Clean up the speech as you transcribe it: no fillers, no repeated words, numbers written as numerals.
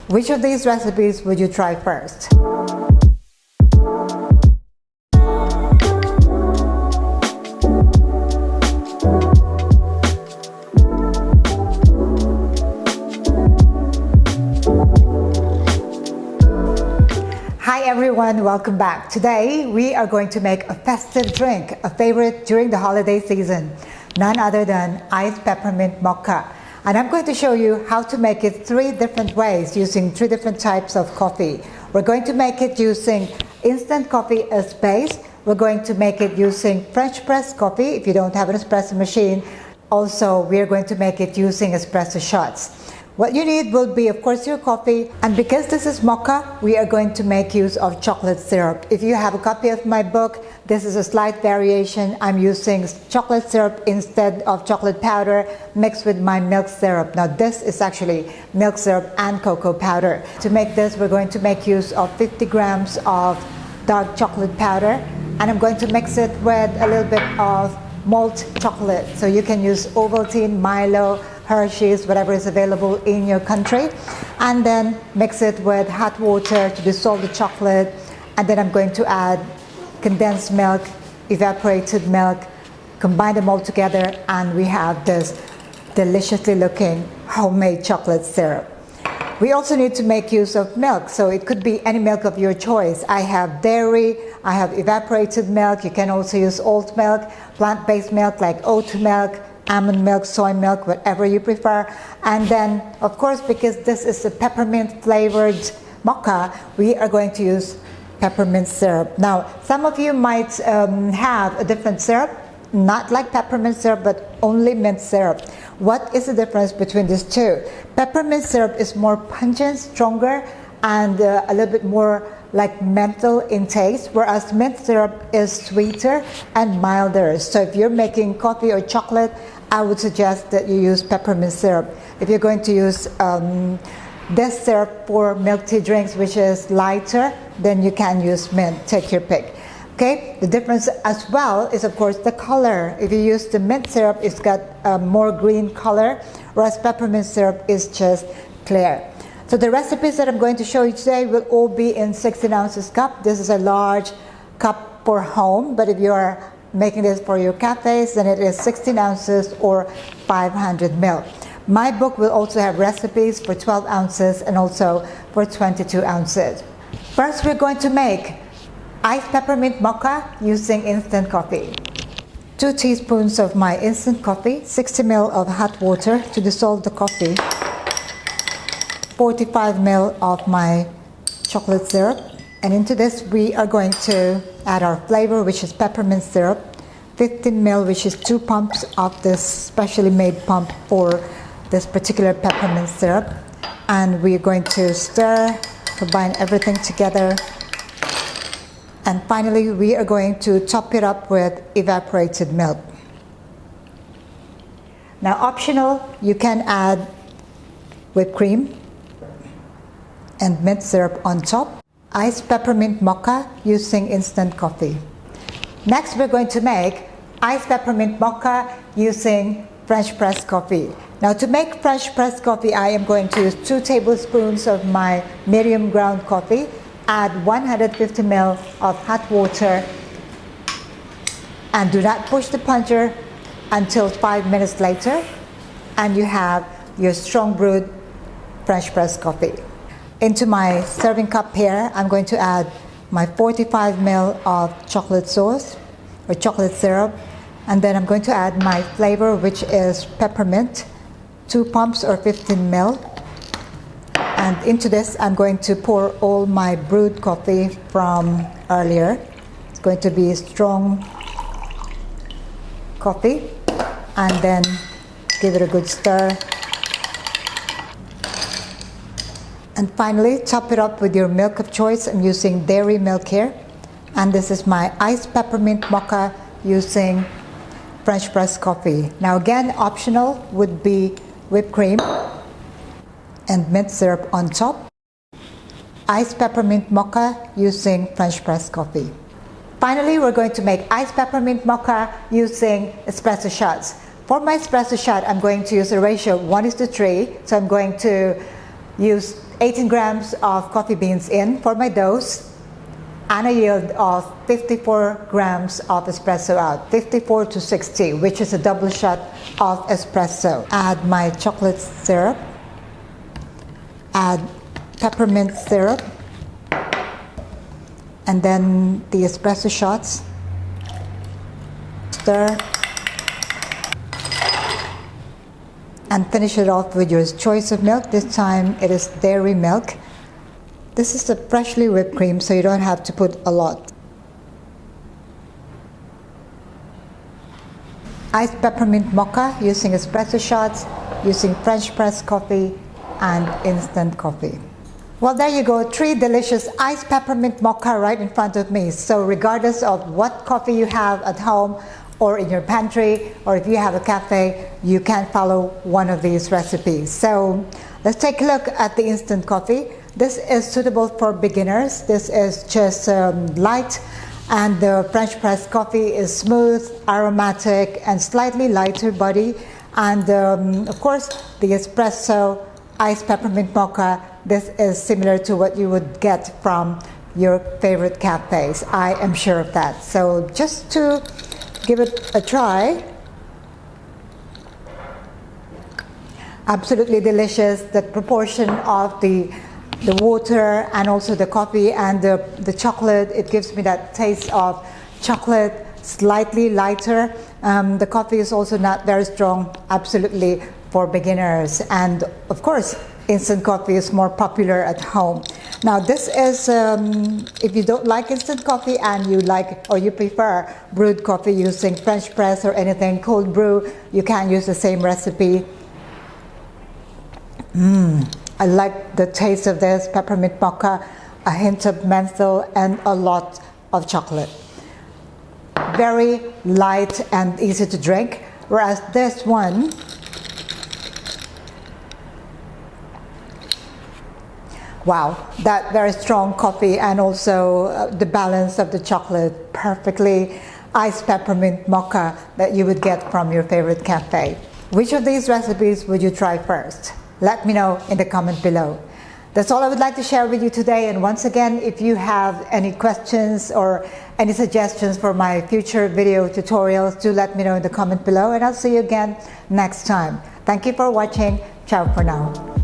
Which of these recipes would you try first? Hi everyone, welcome back. Today we are going to make a festive drink, a favorite during the holiday season, none other than Iced Peppermint Mocha. And I'm going to show you how to make it 3 different ways using 3 different types of coffee. We're going to make it using instant coffee as base. We're going to make it using French press coffee if you don't have an espresso machine. Also, we're going to make it using espresso shots. What you need will be, of course, your coffee, and because this is mocha, we are going to make use of chocolate syrup. If you have a copy of my book, this is a slight variation. I'm using chocolate syrup instead of chocolate powder mixed with my milk syrup. Now this is actually milk syrup and cocoa powder. To make this, we're going to make use of 50 grams of dark chocolate powder, and I'm going to mix it with a little bit of malt chocolate. So you can use Ovaltine, Milo, Hershey's, whatever is available in your country, and then mix it with hot water to dissolve the chocolate. And then I'm going to add condensed milk, evaporated milk, combine them all together, and we have this deliciously looking homemade chocolate syrup. We also need to make use of milk, so it could be any milk of your choice. I have dairy, I have evaporated milk. You can also use oat milk, plant-based milk like oat milk, almond milk, soy milk, whatever you prefer. And then, of course, because this is a peppermint flavored mocha, we are going to use peppermint syrup. Now, some of you might have a different syrup, not like peppermint syrup, but only mint syrup. What is the difference between these two? Peppermint syrup is more pungent, stronger, and a little bit more like menthol in taste, whereas mint syrup is sweeter and milder. So if you're making coffee or chocolate, I would suggest that you use peppermint syrup. If you're going to use this syrup for milk tea drinks, which is lighter, then you can use mint. Take your pick. Okay, the difference as well is, of course, the color. If you use the mint syrup, it's got a more green color, whereas peppermint syrup is just clear. So the recipes that I'm going to show you today will all be in 16 ounces cup. This is a large cup for home, but if you're making this for your cafes, then it is 16 ounces or 500 ml. My book will also have recipes for 12 ounces and also for 22 ounces. First, we're going to make Iced Peppermint Mocha using instant coffee. 2 teaspoons of my instant coffee, 60 ml of hot water to dissolve the coffee, 45 ml of my chocolate syrup, and into this we are going to add our flavor, which is peppermint syrup, 15 ml, which is 2 pumps of this specially made pump for this particular peppermint syrup, and we're going to stir, combine everything together. And finally, we are going to top it up with evaporated milk. Now, optional, you can add whipped cream and mint syrup on top. Iced peppermint mocha using instant coffee. Next, we're going to make iced peppermint mocha using French press coffee. Now, to make French press coffee, I am going to use 2 tablespoons of my medium ground coffee. Add 150 ml of hot water, and do not push the plunger until 5 minutes later, and you have your strong brewed French press coffee. Into my serving cup here, I'm going to add my 45 ml of chocolate sauce or chocolate syrup, and then I'm going to add my flavor, which is peppermint, 2 pumps or 15 ml. And into this, I'm going to pour all my brewed coffee from earlier. It's going to be strong coffee. And then give it a good stir. And finally, top it up with your milk of choice. I'm using dairy milk here. And this is my iced peppermint mocha using French press coffee. Now again, optional would be whipped cream and mint syrup on top. Iced peppermint mocha using French press coffee. Finally, we're going to make iced peppermint mocha using espresso shots. For my espresso shot, I'm going to use a ratio of 1:3. So I'm going to use 18 grams of coffee beans in for my dose, and a yield of 54 grams of espresso out, 54 to 60, which is a double shot of espresso. Add my chocolate syrup, add peppermint syrup, and then the espresso shots. Stir, and finish it off with your choice of milk. This time it is dairy milk. This is a freshly whipped cream, so you don't have to put a lot. Iced Peppermint Mocha using espresso shots, using French press coffee and instant coffee. Well, there you go, 3 delicious iced peppermint mocha right in front of me. So regardless of what coffee you have at home or in your pantry, or if you have a cafe, you can follow one of these recipes. So let's take a look at the instant coffee. This is suitable for beginners. This is just light, and the French press coffee is smooth, aromatic, and slightly lighter body. And of course, the espresso iced peppermint mocha, this is similar to what you would get from your favorite cafes. I am sure of that. So just to give it a try. Absolutely delicious. The proportion of the water and also the coffee and the chocolate, it gives me that taste of chocolate, slightly lighter. The coffee is also not very strong, absolutely for beginners. And of course, instant coffee is more popular at home. Now this is, if you don't like instant coffee and you like or you prefer brewed coffee using French press or anything, cold brew, you can use the same recipe. I like the taste of this peppermint mocha, a hint of menthol and a lot of chocolate. Very light and easy to drink, whereas this one, wow, that very strong coffee and also the balance of the chocolate, perfectly iced peppermint mocha that you would get from your favorite cafe. Which of these recipes would you try first? Let me know in the comment below. That's all I would like to share with you today. And once again, if you have any questions or any suggestions for my future video tutorials, do let me know in the comment below, and I'll see you again next time. Thank you for watching. Ciao for now.